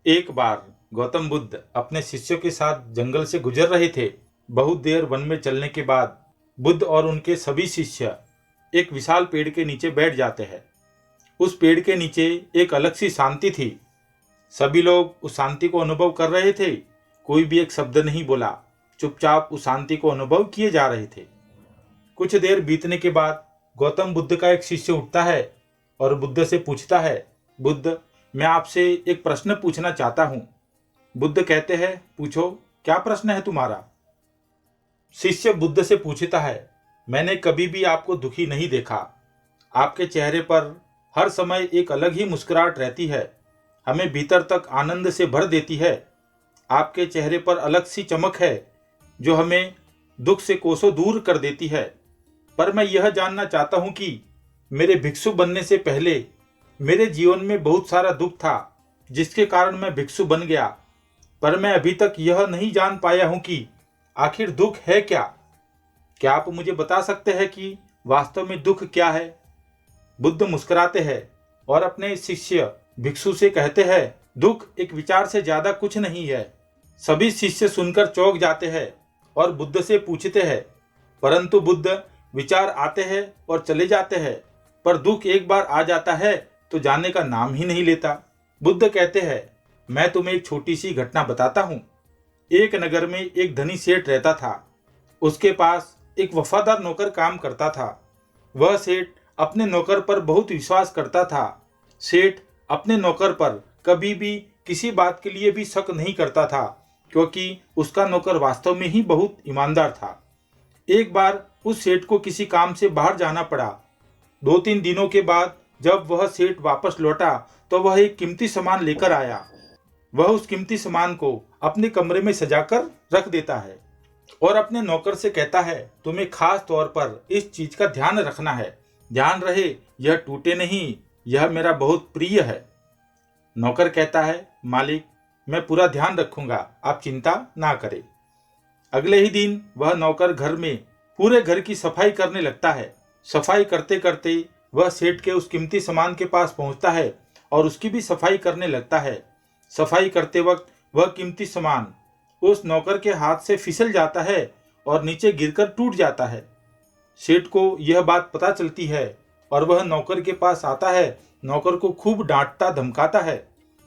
एक बार गौतम बुद्ध अपने शिष्यों के साथ जंगल से गुजर रहे थे। बहुत देर वन में चलने के बाद बुद्ध और उनके सभी शिष्य एक विशाल पेड़ के नीचे बैठ जाते हैं। उस पेड़ के नीचे एक अलग सी शांति थी। सभी लोग उस शांति को अनुभव कर रहे थे। कोई भी एक शब्द नहीं बोला, चुपचाप उस शांति को अनुभव किए जा रहे थे। कुछ देर बीतने के बाद गौतम बुद्ध का एक शिष्य उठता है और बुद्ध से पूछता है, बुद्ध, मैं आपसे एक प्रश्न पूछना चाहता हूँ। बुद्ध कहते हैं, पूछो, क्या प्रश्न है तुम्हारा? शिष्य बुद्ध से पूछता है, मैंने कभी भी आपको दुखी नहीं देखा। आपके चेहरे पर हर समय एक अलग ही मुस्कुराहट रहती है, हमें भीतर तक आनंद से भर देती है। आपके चेहरे पर अलग सी चमक है जो हमें दुख से कोसों दूर कर देती है। पर मैं यह जानना चाहता हूँ कि मेरे भिक्षु बनने से पहले मेरे जीवन में बहुत सारा दुख था जिसके कारण मैं भिक्षु बन गया। पर मैं अभी तक यह नहीं जान पाया हूँ कि आखिर दुख है क्या। क्या आप मुझे बता सकते हैं कि वास्तव में दुख क्या है? बुद्ध मुस्कुराते हैं और अपने शिष्य भिक्षु से कहते हैं, दुख एक विचार से ज्यादा कुछ नहीं है। सभी शिष्य सुनकर चौंक जाते हैं और बुद्ध से पूछते हैं, परंतु बुद्ध, विचार आते हैं और चले जाते हैं, पर दुख एक बार आ जाता है तो जाने का नाम ही नहीं लेता। बुद्ध कहते हैं, मैं तुम्हें एक छोटी सी घटना बताता हूँ। एक नगर में एक धनी सेठ रहता था। उसके पास एक वफादार नौकर काम करता था। वह सेठ अपने नौकर पर बहुत विश्वास करता था। सेठ अपने नौकर पर कभी भी किसी बात के लिए भी शक नहीं करता था, क्योंकि उसका नौकर वास्तव में ही बहुत ईमानदार था। एक बार उस सेठ को किसी काम से बाहर जाना पड़ा। 2-3 दिनों के बाद जब वह सेठ वापस लौटा तो वह एक कीमती सामान लेकर आया। वह उस कीमती सामान को अपने कमरे में सजाकर रख देता है और अपने नौकर से कहता है, तुम्हें खास तौर पर इस चीज का ध्यान रखना है। ध्यान रहे यह टूटे नहीं, यह मेरा बहुत प्रिय है। नौकर कहता है, मालिक, मैं पूरा ध्यान रखूंगा, आप चिंता ना करें। अगले ही दिन वह नौकर घर में पूरे घर की सफाई करने लगता है। सफाई करते करते वह सेठ के उस कीमती सामान के पास पहुंचता है और उसकी भी सफाई करने लगता है। सफाई करते वक्त वह कीमती सामान उस नौकर के हाथ से फिसल जाता है और नीचे गिरकर टूट जाता है। सेठ को यह बात पता चलती है और वह नौकर के पास आता है। नौकर को खूब डांटता धमकाता है,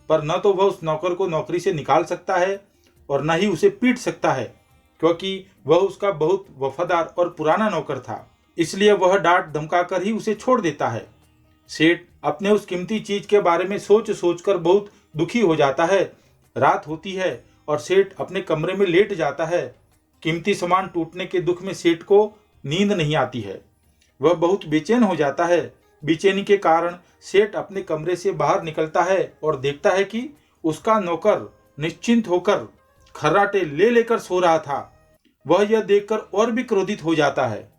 पर न तो वह उस नौकर को नौकरी से निकाल सकता है और न ही उसे पीट सकता है, क्योंकि वह उसका बहुत वफादार और पुराना नौकर था। इसलिए वह डांट धमकाकर ही उसे छोड़ देता है। सेठ अपने उस कीमती चीज के बारे में सोच सोचकर बहुत दुखी हो जाता है। रात होती है और सेठ अपने कमरे में लेट जाता है। कीमती सामान टूटने के दुख में सेठ को नींद नहीं आती है। वह बहुत बेचैन हो जाता है। बेचैनी के कारण सेठ अपने कमरे से बाहर निकलता है और देखता है कि उसका नौकर निश्चिंत होकर खर्राटे ले लेकर सो रहा था। वह यह देखकर और भी क्रोधित हो जाता है।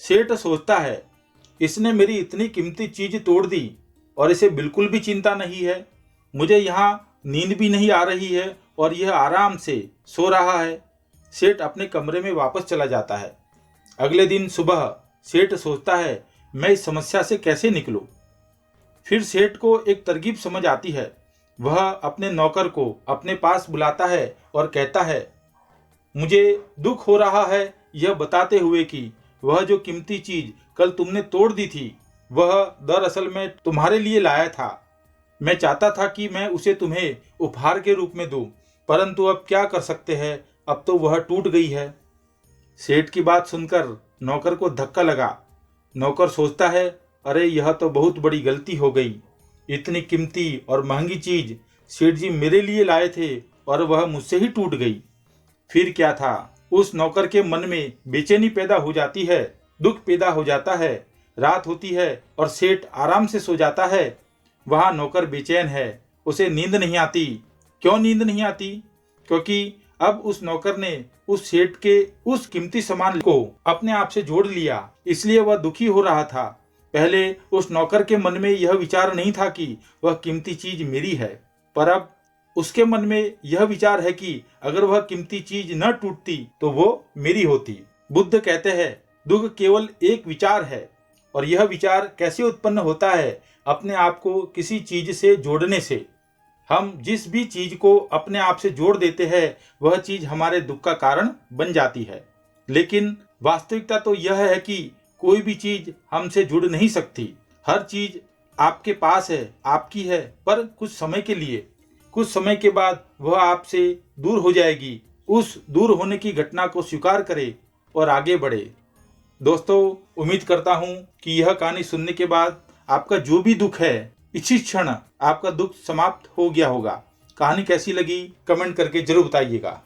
सेठ सोचता है, इसने मेरी इतनी कीमती चीज तोड़ दी और इसे बिल्कुल भी चिंता नहीं है। मुझे यहाँ नींद भी नहीं आ रही है और यह आराम से सो रहा है। सेठ अपने कमरे में वापस चला जाता है। अगले दिन सुबह सेठ सोचता है, मैं इस समस्या से कैसे निकलूं। फिर सेठ को एक तरकीब समझ आती है। वह अपने नौकर को अपने पास बुलाता है और कहता है, मुझे दुख हो रहा है यह बताते हुए कि वह जो कीमती चीज कल तुमने तोड़ दी थी वह दरअसल में तुम्हारे लिए लाया था। मैं चाहता था कि मैं उसे तुम्हें उपहार के रूप में दूं, परंतु अब क्या कर सकते हैं, अब तो वह टूट गई है। सेठ की बात सुनकर नौकर को धक्का लगा। नौकर सोचता है, अरे यह तो बहुत बड़ी गलती हो गई। इतनी कीमती और महंगी चीज सेठ जी मेरे लिए लाए थे और वह मुझसे ही टूट गई। फिर क्या था, उस नौकर के मन में बेचैनी पैदा हो जाती है, दुख पैदा हो जाता है। रात होती है और सेठ आराम से सो जाता है। वहां नौकर बेचैन है, उसे नींद नहीं आती। क्यों नींद नहीं आती? क्योंकि अब उस नौकर ने उस सेठ के उस कीमती सामान को अपने आप से जोड़ लिया, इसलिए वह दुखी हो रहा था। पहले उस नौकर के मन में यह विचार नहीं था कि वह कीमती चीज मेरी है, पर अब उसके मन में यह विचार है कि अगर वह कीमती चीज न टूटती तो वो मेरी होती। बुद्ध कहते हैं, दुख केवल एक विचार है और यह विचार कैसे उत्पन्न होता है? अपने आप को किसी चीज से जोड़ने से। हम जिस भी चीज को अपने आप से जोड़ देते हैं वह चीज हमारे दुख का कारण बन जाती है। लेकिन वास्तविकता तो यह है कि कोई भी चीज हमसे जुड़ नहीं सकती। हर चीज आपके पास है, आपकी है, पर कुछ समय के लिए। कुछ समय के बाद वह आपसे दूर हो जाएगी। उस दूर होने की घटना को स्वीकार करें और आगे बढ़े। दोस्तों, उम्मीद करता हूं कि यह कहानी सुनने के बाद आपका जो भी दुख है, इसी क्षण आपका दुख समाप्त हो गया होगा। कहानी कैसी लगी कमेंट करके जरूर बताइएगा।